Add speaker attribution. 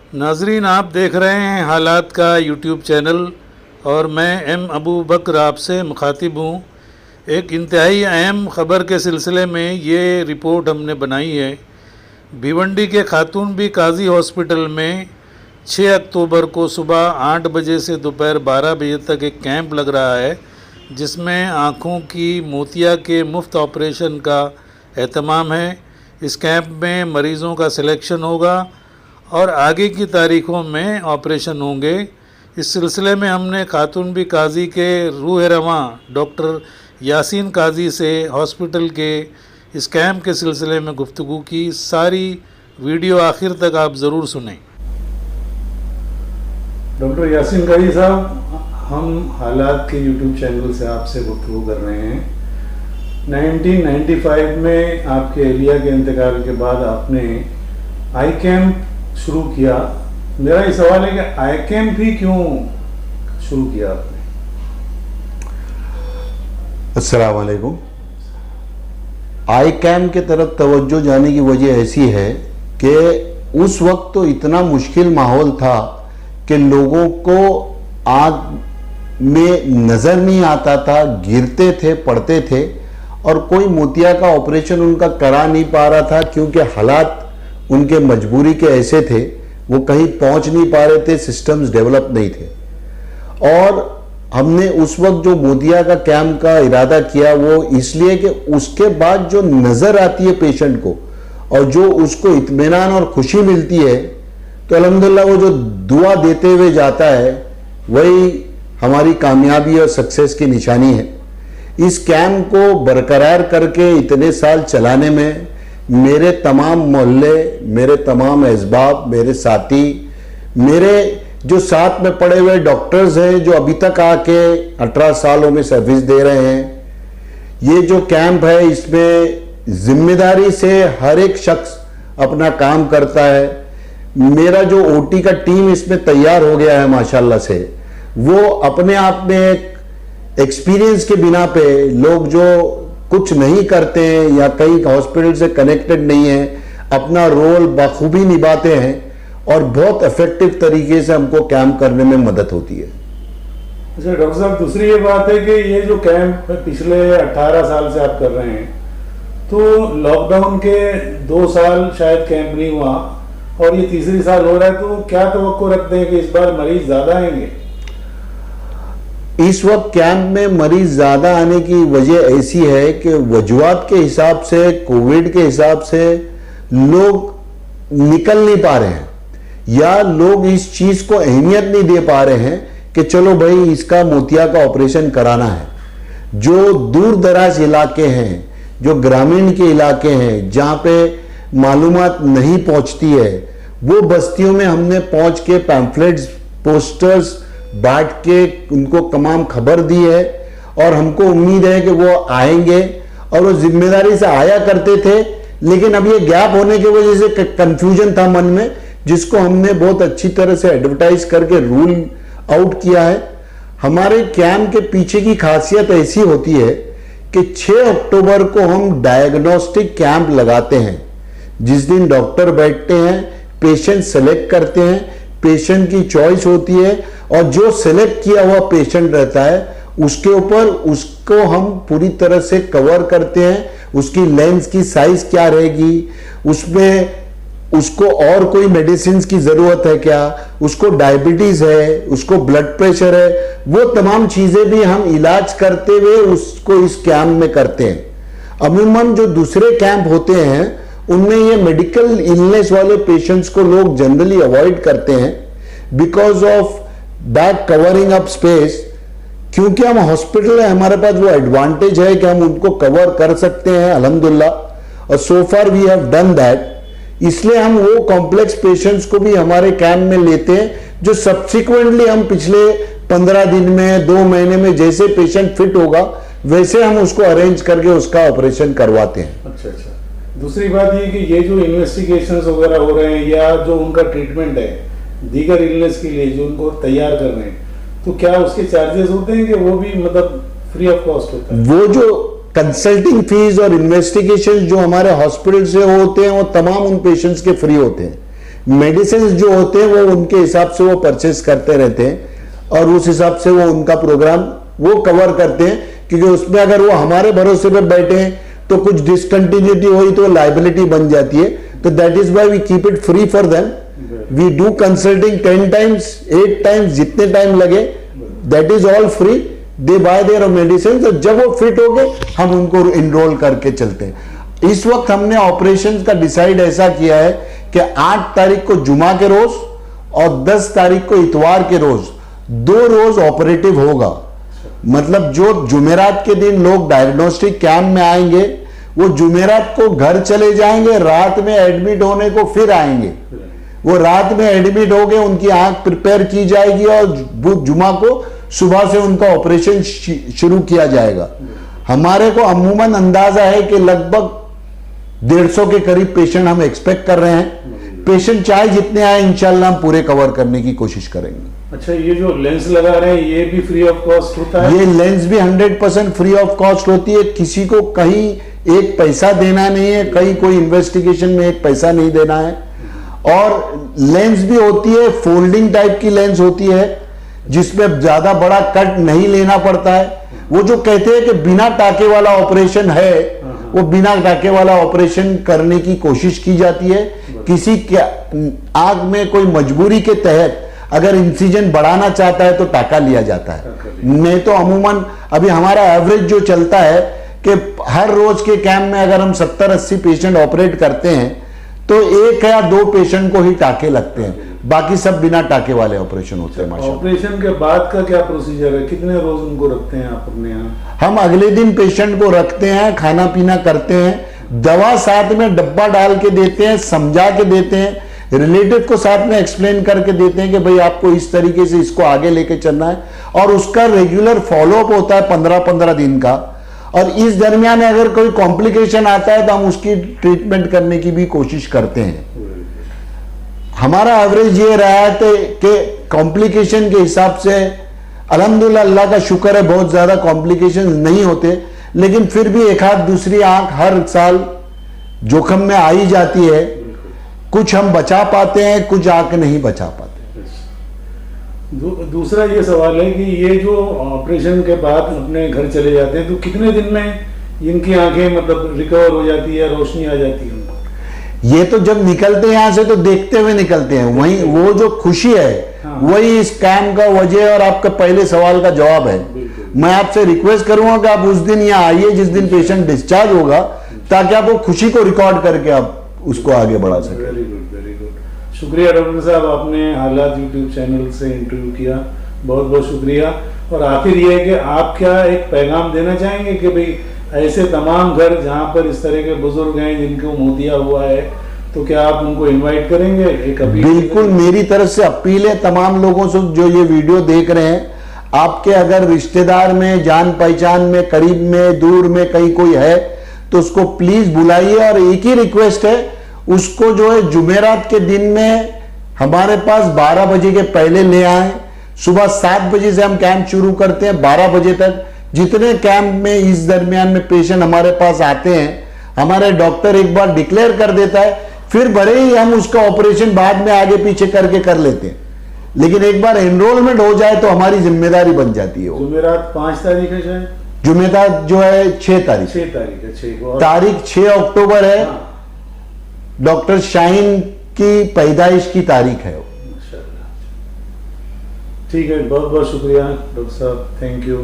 Speaker 1: नाजरीन, आप देख रहे हैं हालात का यूट्यूब चैनल और मैं एम अबू बकर आपसे मुखातिब हूँ। एक इंतहाई अहम ख़बर के सिलसिले में ये रिपोर्ट हमने बनाई है। भिवंडी के खातूनबी काजी हॉस्पिटल में 6 अक्टूबर को सुबह 8 बजे से दोपहर 12 बजे तक एक कैंप लग रहा है, जिसमें आँखों की मोतिया के मुफ्त ऑपरेशन का एहतमाम है। इस कैंप में मरीज़ों का सिलेक्शन होगा और आगे की तारीख़ों में ऑपरेशन होंगे। इस सिलसिले में हमने खातूनबी काजी के रूह रवां डॉक्टर यासीन काजी से हॉस्पिटल के इस कैंप के सिलसिले में गुफ्तगू की। सारी वीडियो आखिर तक आप ज़रूर सुनें। डॉक्टर यासीन काजी साहब, हम हालात के यूट्यूब चैनल से आपसे गुफ्तगू कर रहे हैं। 1995 में आपके एलिया के इंतकाल के बाद आपने आई कैंप शुरू किया। मेरा ये सवाल है कि आई कैंप ही क्यों शुरू किया आपने?
Speaker 2: अस्सलाम वालेकुम। आई कैंप के तरफ तवज्जो जाने की वजह ऐसी है कि उस वक्त तो इतना मुश्किल माहौल था कि लोगों को आँख में नज़र नहीं आता था, गिरते थे, पड़ते थे और कोई मोतिया का ऑपरेशन उनका करा नहीं पा रहा था, क्योंकि हालात उनके मजबूरी के ऐसे थे, वो कहीं पहुंच नहीं पा रहे थे, सिस्टम्स डेवलप नहीं थे। और हमने उस वक्त जो मोतिया का कैंप का इरादा किया वो इसलिए कि उसके बाद जो नज़र आती है पेशेंट को और जो उसको इत्मीनान और खुशी मिलती है, तो अल्हम्दुलिल्लाह वो जो दुआ देते हुए जाता है वही हमारी कामयाबी और सक्सेस की निशानी है। इस कैंप को बरकरार करके इतने साल चलाने में मेरे तमाम मोहल्ले, मेरे तमाम अहबाब, मेरे साथी, मेरे जो साथ में पड़े हुए डॉक्टर्स हैं जो अभी तक आके 18 सालों में सर्विस दे रहे हैं, ये जो कैंप है इसमें जिम्मेदारी से हर एक शख्स अपना काम करता है। मेरा जो ओटी का टीम इसमें तैयार हो गया है माशाल्लाह से, वो अपने आप में एक एक्सपीरियंस के बिना पे लोग जो कुछ नहीं करते हैं या कई हॉस्पिटल से कनेक्टेड नहीं है, अपना रोल बखूबी निभाते हैं और बहुत इफेक्टिव तरीके से हमको कैंप करने में मदद होती है।
Speaker 1: अच्छा डॉक्टर साहब, दूसरी ये बात है कि ये जो कैंप पिछले 18 साल से आप कर रहे हैं, तो लॉकडाउन के 2 साल शायद कैंप नहीं हुआ और ये तीसरी साल हो रहा है, तो क्या तवक्को रखते हैं कि इस बार मरीज ज़्यादा आएंगे?
Speaker 2: इस वक्त कैंप में मरीज ज्यादा आने की वजह ऐसी है कि वजूहात के हिसाब से, कोविड के हिसाब से लोग निकल नहीं पा रहे हैं या लोग इस चीज को अहमियत नहीं दे पा रहे हैं कि चलो भाई इसका मोतिया का ऑपरेशन कराना है। जो दूर दराज इलाके हैं, जो ग्रामीण के इलाके हैं जहां पे मालूमात नहीं पहुंचती है, वो बस्तियों में हमने पहुंच के पैम्फलेट्स, पोस्टर्स बांट के उनको तमाम खबर दी है और हमको उम्मीद है कि वो आएंगे और वो जिम्मेदारी से आया करते थे। लेकिन अब ये गैप होने की वजह से कंफ्यूजन था मन में, जिसको हमने बहुत अच्छी तरह से एडवर्टाइज करके रूल आउट किया है। हमारे कैंप के पीछे की खासियत ऐसी होती है कि 6 अक्टूबर को हम डायग्नोस्टिक कैंप लगाते हैं। जिस दिन डॉक्टर बैठते हैं, पेशेंट सेलेक्ट करते हैं, पेशेंट की चॉइस होती है और जो सेलेक्ट किया हुआ पेशेंट रहता है उसके ऊपर उसको हम पूरी तरह से कवर करते हैं। उसकी लेंस की साइज क्या रहेगी, उसमें उसको और कोई मेडिसिन की जरूरत है क्या, उसको डायबिटीज है, उसको ब्लड प्रेशर है, वो तमाम चीजें भी हम इलाज करते हुए उसको इस कैंप में करते हैं। अमूमन जो दूसरे कैंप होते हैं उनमें ये मेडिकल इलनेस वाले पेशेंट्स को लोग जनरली अवॉइड करते हैं because of that covering up space. क्योंकि हम हॉस्पिटल है, हमारे पास वो एडवांटेज है कि हम उनको कवर कर सकते हैं अल्हम्दुलिल्लाह, और so far we have done that. इसलिए हम वो कॉम्प्लेक्स पेशेंट्स को भी हमारे कैंप में लेते हैं जो सब्सिक्वेंटली हम पिछले 15 दिन में, 2 महीने में जैसे पेशेंट फिट होगा वैसे हम उसको अरेंज करके उसका ऑपरेशन करवाते हैं।
Speaker 1: अच्छा। दूसरी बात ये कि ये जो इन्वेस्टिगेशंस वगैरह हो रहे हैं या जो उनका ट्रीटमेंट है दीगर इलनेस के लिए जो उनको तैयार कर रहे हैं, तो क्या उसके चार्जेस होते हैं कि वो भी मतलब फ्री ऑफ कॉस्ट होता है?
Speaker 2: वो जो कंसल्टिंग फीस और इन्वेस्टिगेशन जो हमारे हॉस्पिटल से होते हैं वो तमाम उन पेशेंट्स के फ्री होते हैं। मेडिसिन जो होते हैं वो उनके हिसाब से वो परचेस करते रहते हैं और उस हिसाब से वो उनका प्रोग्राम वो कवर करते हैं, क्योंकि उसमें अगर वो हमारे भरोसे पे बैठे हैं तो कुछ डिसकंटिन्यूटी हुई तो लाइबिलिटी बन जाती है। तो that is why we keep it free for them. We do consulting 10 times 8 times, जितने टाइम लगे, that is all free. They buy their medicine, तो जब वो फिट हो गए हम उनको इनरोल करके चलते हैं। इस वक्त हमने ऑपरेशन का डिसाइड ऐसा किया है कि 8 तारीख को जुमा के रोज और 10 तारीख को इतवार के रोज 2 रोज ऑपरेटिव होगा। मतलब जो जुमेरात के दिन लोग डायग्नोस्टिक कैंप में आएंगे वो जुमेरात को घर चले जाएंगे, रात में एडमिट होने को फिर आएंगे। वो रात में एडमिट हो गए, उनकी आंख प्रिपेयर की जाएगी और जुमा को सुबह से उनका ऑपरेशन शुरू किया जाएगा। हमारे को अमूमन अंदाजा है कि लगभग 150 के करीब पेशेंट हम एक्सपेक्ट कर रहे हैं। पेशेंट चाहे जितने आए इंशाल्लाह हम पूरे कवर करने की कोशिश करेंगे।
Speaker 1: अच्छा, ये जो लेंस लगा रहे हैं ये भी फ्री ऑफ कॉस्ट होता है?
Speaker 2: ये लेंस भी 100% फ्री ऑफ कॉस्ट होती है। किसी को कहीं एक पैसा देना नहीं है, कहीं कोई इन्वेस्टिगेशन में एक पैसा नहीं देना है। और लेंस भी होती है, फोल्डिंग टाइप की लेंस होती है जिसमें ज्यादा बड़ा कट नहीं लेना पड़ता है। वो जो कहते हैं कि बिना टाके वाला ऑपरेशन है, वो बिना टाके वाला ऑपरेशन करने की कोशिश की जाती है। किसी के आंख में कोई मजबूरी के तहत अगर इंसिजन बढ़ाना चाहता है तो टाका लिया जाता है, नहीं तो अमूमन अभी हमारा एवरेज जो चलता है कि हर रोज के कैंप में अगर हम 70-80 पेशेंट ऑपरेट करते हैं तो 1 या 2 पेशेंट को ही टाके लगते हैं, बाकी सब बिना टाके वाले ऑपरेशन होते हैं। माशाअल्लाह।
Speaker 1: ऑपरेशन के बाद का क्या प्रोसीजर है? कितने रोज उनको रखते हैं आप अपने यहाँ?
Speaker 2: हम अगले दिन पेशेंट को रखते हैं, खाना पीना करते हैं, दवा साथ में डब्बा डाल के देते हैं, समझा के देते हैं, रिलेटिव को साथ में एक्सप्लेन करके देते हैं कि भाई आपको इस तरीके से इसको आगे लेके चलना है। और उसका रेगुलर फॉलोअप होता है 15-15 दिन का। और इस दरमियान अगर कोई कॉम्प्लिकेशन आता है तो हम उसकी ट्रीटमेंट करने की भी कोशिश करते हैं। हमारा एवरेज ये रहा है कि कॉम्प्लिकेशन के हिसाब से अल्हम्दुलिल्लाह, अल्लाह का शुक्र है, बहुत ज्यादा कॉम्प्लिकेशन नहीं होते, लेकिन फिर भी एक आध दूसरी आंख हर साल जोखिम में आ ही जाती है। कुछ हम बचा पाते हैं, कुछ आंख नहीं बचा पाते।
Speaker 1: दूसरा ये सवाल है कि ये जो ऑपरेशन के बाद अपने घर चले जाते हैं तो कितने दिन में इनकी आंखें मतलब रिकवर हो जाती है, रोशनी आ जाती है उनको?
Speaker 2: ये तो जब निकलते हैं यहां से तो देखते हुए निकलते हैं। वही वो जो खुशी है,
Speaker 1: हाँ।
Speaker 2: वही इस कैंप का वजह और आपका पहले सवाल का जवाब है। मैं आपसे रिक्वेस्ट करूंगा कि आप उस दिन यहाँ आइए जिस दिन पेशेंट डिस्चार्ज होगा, ताकि आप वो खुशी को रिकॉर्ड करके आप उसको आगे बढ़ा सकें।
Speaker 1: Very good, very good. शुक्रिया डॉक्टर साहब, आपने हालात यूट्यूब चैनल से इंटरव्यू किया, बहुत बहुत शुक्रिया। और आखिर ये है कि आप क्या एक पैगाम देना चाहेंगे कि भाई ऐसे तमाम घर जहाँ पर इस तरह के बुजुर्ग हैं जिनको मोतिया हुआ है, तो क्या आप उनको इनवाइट करेंगे? एक अपील?
Speaker 2: बिल्कुल, मेरी तरफ से अपील है तमाम लोगों से जो ये वीडियो देख रहे हैं, आपके अगर रिश्तेदार में, जान पहचान में, करीब में, दूर में कहीं कोई है तो उसको प्लीज बुलाइए। और एक ही रिक्वेस्ट है, उसको जो है जुमेरात के दिन में हमारे पास 12 बजे के पहले ले आए। सुबह 7 बजे से हम कैंप शुरू करते हैं 12 बजे तक। जितने कैंप में इस दरमियान में पेशेंट हमारे पास आते हैं, हमारे डॉक्टर एक बार डिक्लेयर कर देता है, फिर भले ही हम उसका ऑपरेशन बाद में आगे पीछे करके कर लेते हैं, लेकिन एक बार एनरोलमेंट हो जाए तो हमारी जिम्मेदारी बन जाती है।
Speaker 1: जुमेरात 5 तारीख है शायद?
Speaker 2: जुमेरात जो है 6 तारीख।
Speaker 1: 6 तारीख है, 6 को।
Speaker 2: तारीख 6 अक्टूबर है।
Speaker 1: हाँ।
Speaker 2: डॉक्टर शाहीन की पैदाइश की तारीख है।
Speaker 1: ठीक है, बहुत बहुत शुक्रिया डॉक्टर साहब, थैंक यू।